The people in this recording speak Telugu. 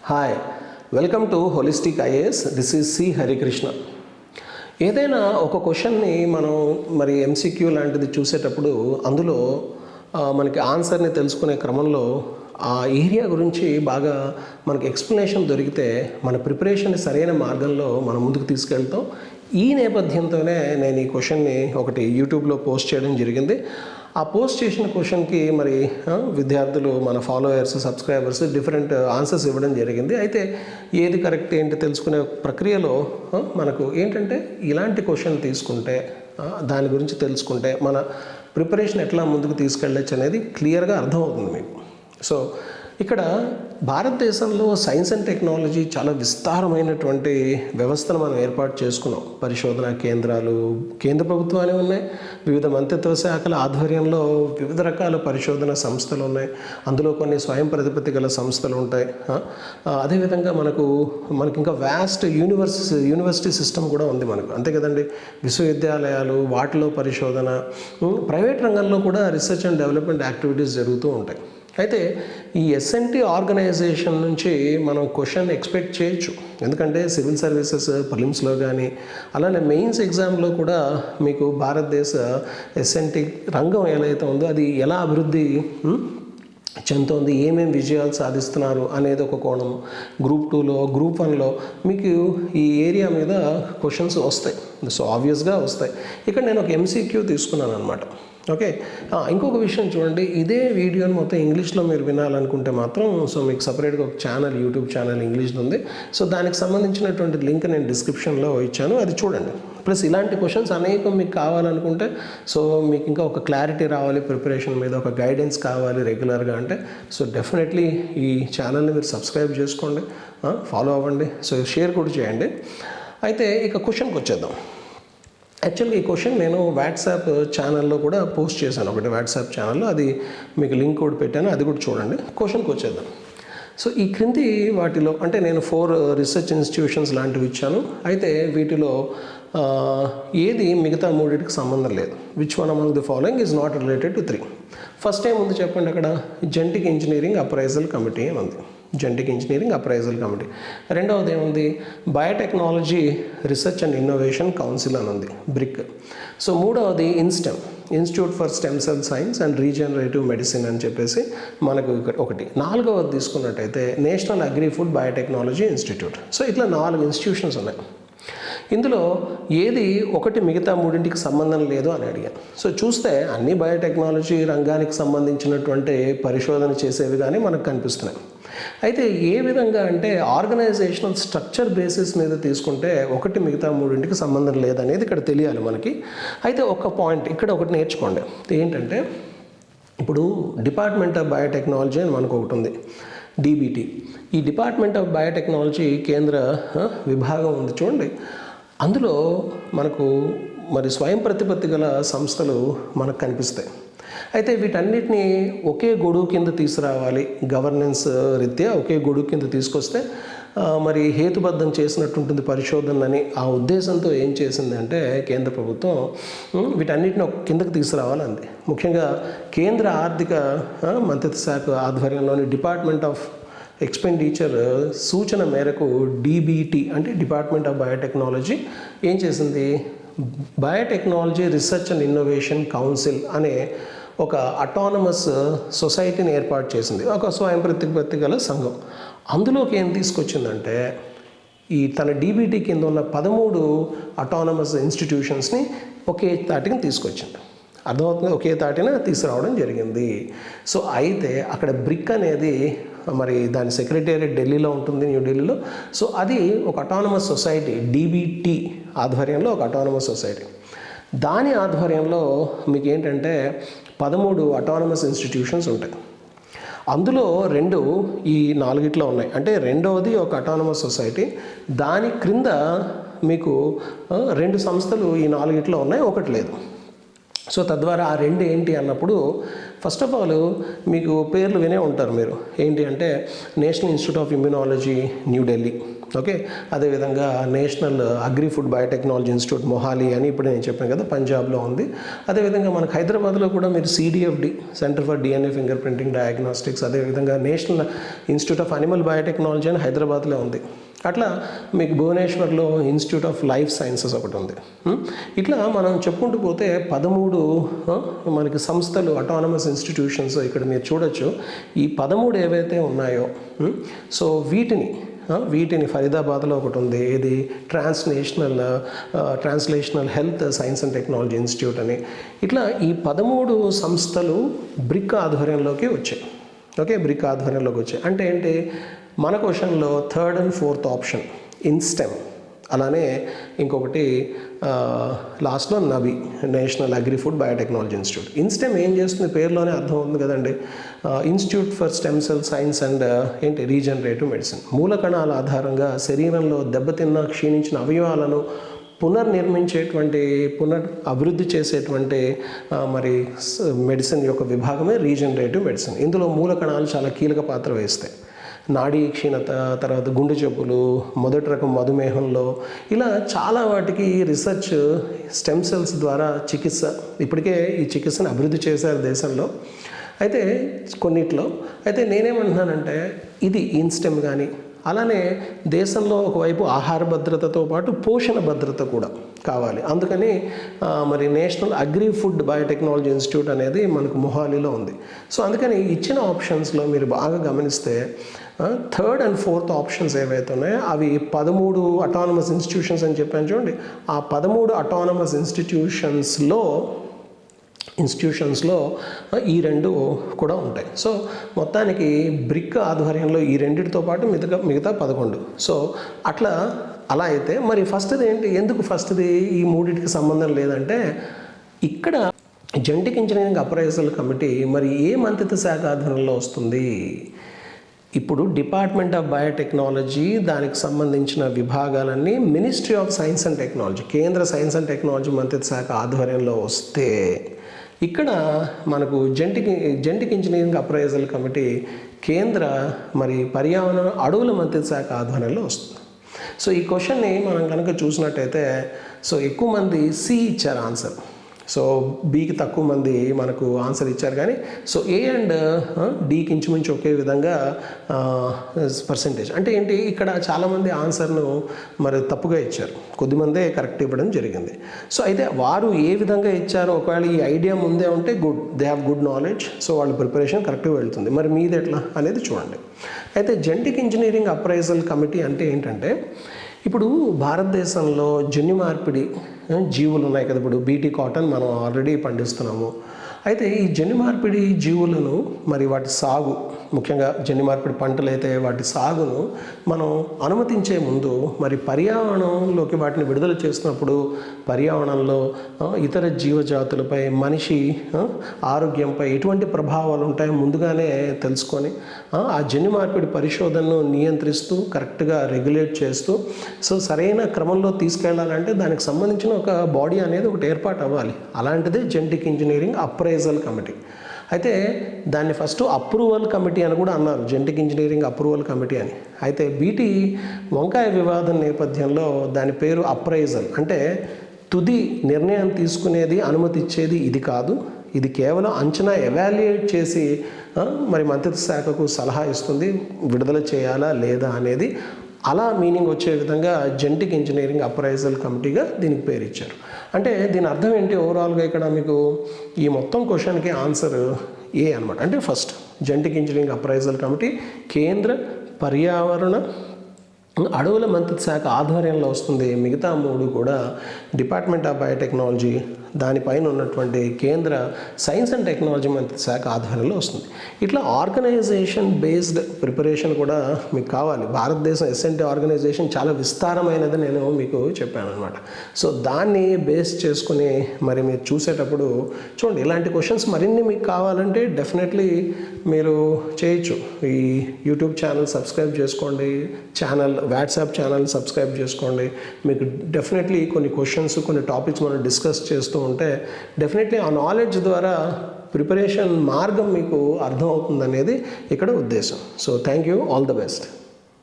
Hi, welcome to holistic IAS. This is C Harikrishna. ఏదైనా ఒక క్వశ్చన్ని మనం ఎంసీక్యూ లాంటిది చూసేటప్పుడు అందులో మనకి ఆన్సర్ని తెలుసుకునే క్రమంలో ఆ ఏరియా గురించి బాగా మనకి ఎక్స్ప్లెనేషన్ దొరికితే మన ప్రిపరేషన్ సరైన మార్గంలో మనం ముందుకు తీసుకెళ్తాం. ఈ నేపథ్యంతోనే నేను ఈ క్వశ్చన్ని ఒకటి యూట్యూబ్లో పోస్ట్ చేయడం జరిగింది. ఆ పోస్ట్ చేసిన క్వశ్చన్కి విద్యార్థులు, మన ఫాలోయర్స్, సబ్స్క్రైబర్స్ డిఫరెంట్ ఆన్సర్స్ ఇవ్వడం జరిగింది. అయితే ఏది కరెక్ట్ ఏంటి తెలుసుకునే ప్రక్రియలో మనకు ఏంటంటే ఇలాంటి క్వశ్చన్ తీసుకుంటే దాని గురించి తెలుసుకుంటే మన ప్రిపరేషన్ ఎట్లా ముందుకు తీసుకెళ్ళచ్చు అనేది క్లియర్గా అర్థమవుతుంది మీకు. సో ఇక్కడ భారతదేశంలో సైన్స్ అండ్ టెక్నాలజీ చాలా విస్తారమైనటువంటి వ్యవస్థను మనం ఏర్పాటు చేసుకున్నాం. పరిశోధనా కేంద్రాలు కేంద్ర ప్రభుత్వాలు ఉన్నాయి, వివిధ మంత్రిత్వ శాఖల ఆధ్వర్యంలో వివిధ రకాల పరిశోధన సంస్థలు ఉన్నాయి, అందులో కొన్ని స్వయం ప్రతిపత్తి గల సంస్థలు ఉంటాయి. అదేవిధంగా మనకి ఇంకా వ్యాస్ట్ యూనివర్సిటీ సిస్టమ్ కూడా ఉంది మనకు, అంతే కదండి. విశ్వవిద్యాలయాలు, వాటిలో పరిశోధన, ప్రైవేట్ రంగంలో కూడా రీసెర్చ్ అండ్ డెవలప్మెంట్ యాక్టివిటీస్ జరుగుతూ ఉంటాయి. అయితే ఈ ఎస్ఎన్టీ ఆర్గనైజేషన్ నుంచి మనం క్వశ్చన్ ఎక్స్పెక్ట్ చేయొచ్చు. ఎందుకంటే సివిల్ సర్వీసెస్ ప్రిలిమ్స్లో కానీ అలానే మెయిన్స్ ఎగ్జామ్లో కూడా మీకు భారతదేశ ఎస్ఎన్టీ రంగం ఏదైతే ఉందో అది ఎలా అభివృద్ధి చెందుతోంది, ఏమేమి విజయాలు సాధిస్తున్నారు అనేది ఒక కోణం. గ్రూప్ 2లో, గ్రూప్ 1లో మీకు ఈ ఏరియా మీద క్వశ్చన్స్ వస్తాయి. సో ఆబ్వియస్గా వస్తాయి. ఇక్కడ నేను ఒక ఎంసీక్యూ తీసుకున్నాను అనమాట. ఓకే, ఇంకొక విషయం చూడండి, ఇదే వీడియోని మొత్తం ఇంగ్లీష్లో మీరు వినాలనుకుంటే మాత్రం మీకు సపరేట్గా ఒక ఛానల్, యూట్యూబ్ ఛానల్ ఇంగ్లీష్లో ఉంది. సో దానికి సంబంధించినటువంటి లింక్ నేను డిస్క్రిప్షన్లో ఇచ్చాను, అది చూడండి. ప్లస్ ఇలాంటి క్వశ్చన్స్ అనేకం మీకు కావాలనుకుంటే, సో మీకు ఇంకా ఒక క్లారిటీ రావాలి, ప్రిపరేషన్ మీద ఒక గైడెన్స్ కావాలి రెగ్యులర్గా అంటే, సో డెఫినెట్లీ ఈ ఛానల్ని మీరు సబ్స్క్రైబ్ చేసుకోండి, ఫాలో అవ్వండి, సో షేర్ కూడా చేయండి. అయితే ఇక క్వశ్చన్కి వచ్చేద్దాం. యాక్చువల్గా ఈ క్వశ్చన్ నేను వాట్సాప్ ఛానల్లో కూడా పోస్ట్ చేశాను, ఒకటి వాట్సాప్ ఛానల్లో, అది మీకు లింక్ కూడా పెట్టాను, అది కూడా చూడండి. క్వశ్చన్కి వచ్చేద్దాం. సో ఈ క్రింది వాటిలో అంటే నేను 4 రీసెర్చ్ ఇన్స్టిట్యూషన్స్ లాంటివి ఇచ్చాను. అయితే వీటిలో ఏది మిగతా 3కి సంబంధం లేదు. Which one among the following is not related to 3. First ఏం ఉంది చెప్పండి, అక్కడ జెంటిక్ ఇంజనీరింగ్ అప్రైజల్ కమిటీ అని ఉంది, జెంటిక్ ఇంజనీరింగ్ అప్రైజల్ కమిటీ. రెండవది ఏముంది, biotechnology research and innovation council అని ఉంది, బ్రిక్. సో మూడవది InStem, institute for stem cell science and regenerative medicine అని చెప్పేసి మనకు ఒకటి. నాలుగవది తీసుకున్నట్టయితే national agri food biotechnology institute. So ఇట్లా 4 ఇన్స్టిట్యూషన్స్ ఉన్నాయి. ఇందులో ఏది ఒకటి మిగతా 3కి సంబంధం లేదు అని అడిగాను. సో చూస్తే అన్ని బయోటెక్నాలజీ రంగానికి సంబంధించినటువంటి పరిశోధన చేసేవి కానీ మనకు కనిపిస్తున్నాయి. అయితే ఏ విధంగా అంటే ఆర్గనైజేషనల్ స్ట్రక్చర్ బేసిస్ మీద తీసుకుంటే ఒకటి మిగతా 3కి సంబంధం లేదనేది ఇక్కడ తెలియాలి మనకి. అయితే ఒక పాయింట్ ఇక్కడ ఒకటి నేర్చుకోండి, ఏంటంటే ఇప్పుడు డిపార్ట్మెంట్ ఆఫ్ బయోటెక్నాలజీ అని మనకు ఒకటి ఉంది, డీబీటీ. ఈ డిపార్ట్మెంట్ ఆఫ్ బయోటెక్నాలజీ కేంద్ర విభాగం ఉంది చూడండి. అందులో మనకు స్వయం ప్రతిపత్తి గల సంస్థలు మనకు కనిపిస్తాయి. అయితే వీటన్నిటిని ఒకే గొడుగు కింద తీసుకురావాలి, గవర్నెన్స్ రీత్యా ఒకే గొడుగు కింద తీసుకొస్తే హేతుబద్ధం చేసినట్టుంటుంది పరిశోధనని ఆ ఉద్దేశంతో ఏం చేసిందంటే కేంద్ర ప్రభుత్వం వీటన్నిటిని కిందకు తీసుకురావాలంది. ముఖ్యంగా కేంద్ర ఆర్థిక మంత్రిత్వ శాఖ ఆధ్వర్యంలోని డిపార్ట్మెంట్ ఆఫ్ ఎక్స్పెండిచర్ సూచన మేరకు డీబీటీ అంటే డిపార్ట్మెంట్ ఆఫ్ బయోటెక్నాలజీ ఏం చేసింది, biotechnology research and innovation council అనే ఒక అటానమస్ సొసైటీని ఏర్పాటు చేసింది, ఒక స్వయం ప్రతిపత్తి గల సంఘం. అందులోకి ఏం తీసుకొచ్చిందంటే ఈ తన డీబీటీ కింద ఉన్న 13 అటానమస్ ఇన్స్టిట్యూషన్స్ని ఒకే తాటికి తీసుకొచ్చింది. అర్థమవుతుంది, ఒకే తాటిన తీసుకురావడం జరిగింది. సో అయితే అక్కడ బ్రిక్ అనేది దాని సెక్రటేరియట్ ఢిల్లీలో ఉంటుంది, న్యూఢిల్లీలో. సో అది ఒక అటానమస్ సొసైటీ, డీబీటీ ఆధ్వర్యంలో ఒక అటానమస్ సొసైటీ. దాని ఆధ్వర్యంలో మీకు ఏంటంటే 13 అటానమస్ ఇన్స్టిట్యూషన్స్ ఉంటాయి. అందులో 2 ఈ 4గిట్లో ఉన్నాయి. అంటే రెండవది ఒక అటానమస్ సొసైటీ, దాని క్రింద మీకు 2 సంస్థలు ఈ 4గిట్లో ఉన్నాయి, ఒకటి లేదు. సో తద్వారా ఆ రెండు ఏంటి అన్నప్పుడు ఫస్ట్ ఆఫ్ ఆల్ మీకు పేర్లు వినే ఉంటారు మీరు. ఏంటి అంటే national institute of immunology New Delhi, okay, అదేవిధంగా national agri food biotechnology institute Mohali అని ఇప్పుడు నేను చెప్పాను కదా, పంజాబ్లో ఉంది. అదేవిధంగా మనకు హైదరాబాద్లో కూడా మీరు CDFD, centre for DNA fingerprinting diagnostics, అదేవిధంగా national institute of animal biotechnology అని హైదరాబాద్లో ఉంది. అట్లా మీకు భువనేశ్వర్లో ఇన్స్టిట్యూట్ ఆఫ్ లైఫ్ సైన్సెస్ ఒకటి ఉంది. ఇట్లా మనం చెప్పుకుంటూ పోతే 13 మనకి సంస్థలు, అటానమస్ ఇన్స్టిట్యూషన్స్ ఇక్కడ మీరు చూడొచ్చు. ఈ 13 ఏవైతే ఉన్నాయో సో వీటిని ఫరీదాబాద్లో ఒకటి ఉంది, ఇది translational health science and technology institute అని. ఇట్లా ఈ 13 సంస్థలు బ్రిక్ ఆధ్వర్యంలోకి వచ్చాయి. ఓకే, బ్రిక్ ఆధ్వర్యంలోకి వచ్చాయి అంటే ఏంటి, మన క్వశ్చన్లో 3rd and 4th ఆప్షన్ ఇన్స్టెమ్, అలానే ఇంకొకటి లాస్ట్లో NABI, national agri food biotechnology institute. InStem ఏం చేస్తుంది, పేరులోనే అర్థం ఉంది కదండి, institute for stem cell science and ఏంటి రీజనరేటివ్ మెడిసిన్. మూల కణాల ఆధారంగా శరీరంలో దెబ్బతిన్న క్షీణించిన అవయవాలను పునర్నిర్మించేటువంటి అభివృద్ధి చేసేటువంటి మరి మెడిసిన్ యొక్క విభాగమే రీజనరేటివ్ మెడిసిన్. ఇందులో మూల కణాలు చాలా కీలక పాత్ర వహిస్తాయి. నాడీ క్షీణత, తర్వాత గుండె జబ్బులు, మొదటి రకం మధుమేహంలో, ఇలా చాలా వాటికి రీసెర్చ్ స్టెమ్ సెల్స్ ద్వారా చికిత్స, ఇప్పటికే ఈ చికిత్సను అభివృద్ధి చేశారు దేశంలో. అయితే కొన్నిట్లో అయితే నేనేమంటున్నానంటే ఇది ఇన్స్టెమ్ కానీ, అలానే దేశంలో ఒకవైపు ఆహార భద్రతతో పాటు పోషణ భద్రత కూడా కావాలి. అందుకని మరి national agri food biotechnology institute అనేది మనకు మొహాలీలో ఉంది. సో అందుకని ఇచ్చిన ఆప్షన్స్లో మీరు బాగా గమనిస్తే 3rd and 4th ఆప్షన్స్ ఏవైతే ఉన్నాయో అవి 13 అటానమస్ ఇన్స్టిట్యూషన్స్ అని చెప్పాను చూడండి. ఆ 13 అటానమస్ ఇన్స్టిట్యూషన్స్లో ఈ రెండు కూడా ఉంటాయి. సో మొత్తానికి బ్రిక్ ఆధ్వర్యంలో ఈ రెండిటితో పాటు మిగతా 11. సో అలా అయితే మరి ఫస్ట్ది ఏంటి, ఎందుకు ఫస్ట్ది ఈ మూడింటికి సంబంధం లేదంటే, ఇక్కడ జెనెటిక్ ఇంజనీరింగ్ అప్రైజల్ కమిటీ మరి ఏ మంత్రిత్వ శాఖ ఆధ్వర్యంలో వస్తుంది. ఇప్పుడు డిపార్ట్మెంట్ ఆఫ్ బయోటెక్నాలజీ, దానికి సంబంధించిన విభాగాలన్నీ ministry of science and technology, కేంద్ర సైన్స్ అండ్ టెక్నాలజీ మంత్రిత్వ శాఖ ఆధ్వర్యంలో వస్తే, ఇక్కడ మనకు జెనెటిక్ ఇంజనీరింగ్ అప్రైజల్ కమిటీ కేంద్ర మరి పర్యావరణ అడవుల మంత్రిత్వ శాఖ ఆధ్వర్యంలో వస్తుంది. సో ఈ క్వశ్చన్ని మనం కనుక చూసినట్టయితే, సో ఎక్కువ మంది సి ఇచ్చారు ఆన్సర్, సో బికి తక్కువ మంది మనకు ఆన్సర్ ఇచ్చారు. కానీ సో ఏ అండ్ డికి ఇంచుమించు ఒకే విధంగా పర్సెంటేజ్. అంటే ఏంటి, ఇక్కడ చాలామంది ఆన్సర్ను మరి తప్పుగా ఇచ్చారు, కొద్దిమందే కరెక్ట్ ఇవ్వడం జరిగింది. సో అయితే వారు ఏ విధంగా ఇచ్చారో, ఒకవేళ ఈ ఐడియా ముందే ఉంటే they have good knowledge, so వాళ్ళ ప్రిపరేషన్ కరెక్ట్గా వెళ్తుంది. మరి మీది ఎట్లా అనేది చూడండి. అయితే జెనెటిక్ ఇంజనీరింగ్ అప్రైజల్ కమిటీ అంటే ఏంటంటే, ఇప్పుడు భారతదేశంలో జన్యు మార్పిడి జీవులు ఉన్నాయి కదా, ఇప్పుడు బీటీ కాటన్ మనం ఆల్రెడీ పండిస్తున్నాము. అయితే ఈ జన్యు మార్పిడి జీవులను మరి వాటి సాగు, ముఖ్యంగా జన్యు మార్పిడి పంటలు అయితే వాటి సాగును మనం అనుమతించే ముందు మరి పర్యావరణంలోకి వాటిని విడుదల చేసినప్పుడు పర్యావరణంలో ఇతర జీవజాతులపై, మనిషి ఆరోగ్యంపై ఎటువంటి ప్రభావాలు ఉంటాయో ముందుగానే తెలుసుకొని ఆ జన్యు మార్పిడి పరిశోధనను నియంత్రిస్తూ కరెక్ట్గా రెగ్యులేట్ చేస్తూ సో సరైన క్రమంలో తీసుకెళ్లాలంటే దానికి సంబంధించిన ఒక బాడీ అనేది ఒకటి ఏర్పాటు అవ్వాలి. అలాంటిదే జెనెటిక్ ఇంజనీరింగ్ అప్రైజల్ కమిటీ. అయితే దాన్ని ఫస్ట్ అప్రూవల్ కమిటీ అని కూడా అన్నారు, జెనెటిక్ ఇంజనీరింగ్ అప్రూవల్ కమిటీ అని. అయితే బీటీ వంకాయ వివాదం నేపథ్యంలో దాని పేరు అప్రైజల్, అంటే తుది నిర్ణయం తీసుకునేది, అనుమతి ఇచ్చేది ఇది కాదు, ఇది కేవలం అంచనా ఎవాల్యుయేట్ చేసి మరి మంత్రిత్వ శాఖకు సలహా ఇస్తుంది విడుదల చేయాలా లేదా అనేది. అలా మీనింగ్ వచ్చే విధంగా జెనెటిక్ ఇంజనీరింగ్ అప్రైజల్ కమిటీగా దీనికి పేరు ఇచ్చారు. అంటే దీని అర్థం ఏంటి, ఓవరాల్గా ఇక్కడ మీకు ఈ మొత్తం క్వశ్చన్కి ఆన్సర్ ఏ అనమాట. అంటే first genetic engineering appraisal committee కేంద్ర పర్యావరణ అడవుల మంత్రిత్వ శాఖ ఆధ్వర్యంలో వస్తుంది. మిగతా 3 కూడా డిపార్ట్మెంట్ ఆఫ్ బయోటెక్నాలజీ, దానిపైన ఉన్నటువంటి కేంద్ర సైన్స్ అండ్ టెక్నాలజీ మంత్రిత్వ శాఖ ఆధ్వర్యంలో వస్తుంది. ఇట్లా ఆర్గనైజేషన్ బేస్డ్ ప్రిపరేషన్ కూడా మీకు కావాలి. భారతదేశం ఎస్ఎన్టీ ఆర్గనైజేషన్ చాలా విస్తారమైనది నేను మీకు చెప్పాను అనమాట. సో దాన్ని బేస్ చేసుకుని మరి మీరు చూసేటప్పుడు చూడండి, ఇలాంటి క్వశ్చన్స్ మరిన్ని మీకు కావాలంటే డెఫినెట్లీ మీరు చేయొచ్చు. ఈ యూట్యూబ్ ఛానల్ సబ్స్క్రైబ్ చేసుకోండి, వాట్సాప్ ఛానల్ సబ్స్క్రైబ్ చేసుకోండి. మీకు డెఫినెట్లీ కొన్ని క్వశ్చన్స్, కొన్ని టాపిక్స్ మనం డిస్కస్ చేస్తూ ఉంటే డెఫినెట్లీ ఆ నాలెడ్జ్ ద్వారా ప్రిపరేషన్ మార్గం మీకు అర్థం అవుతుందనేది ఇక్కడ ఉద్దేశం. So thank you, all the best.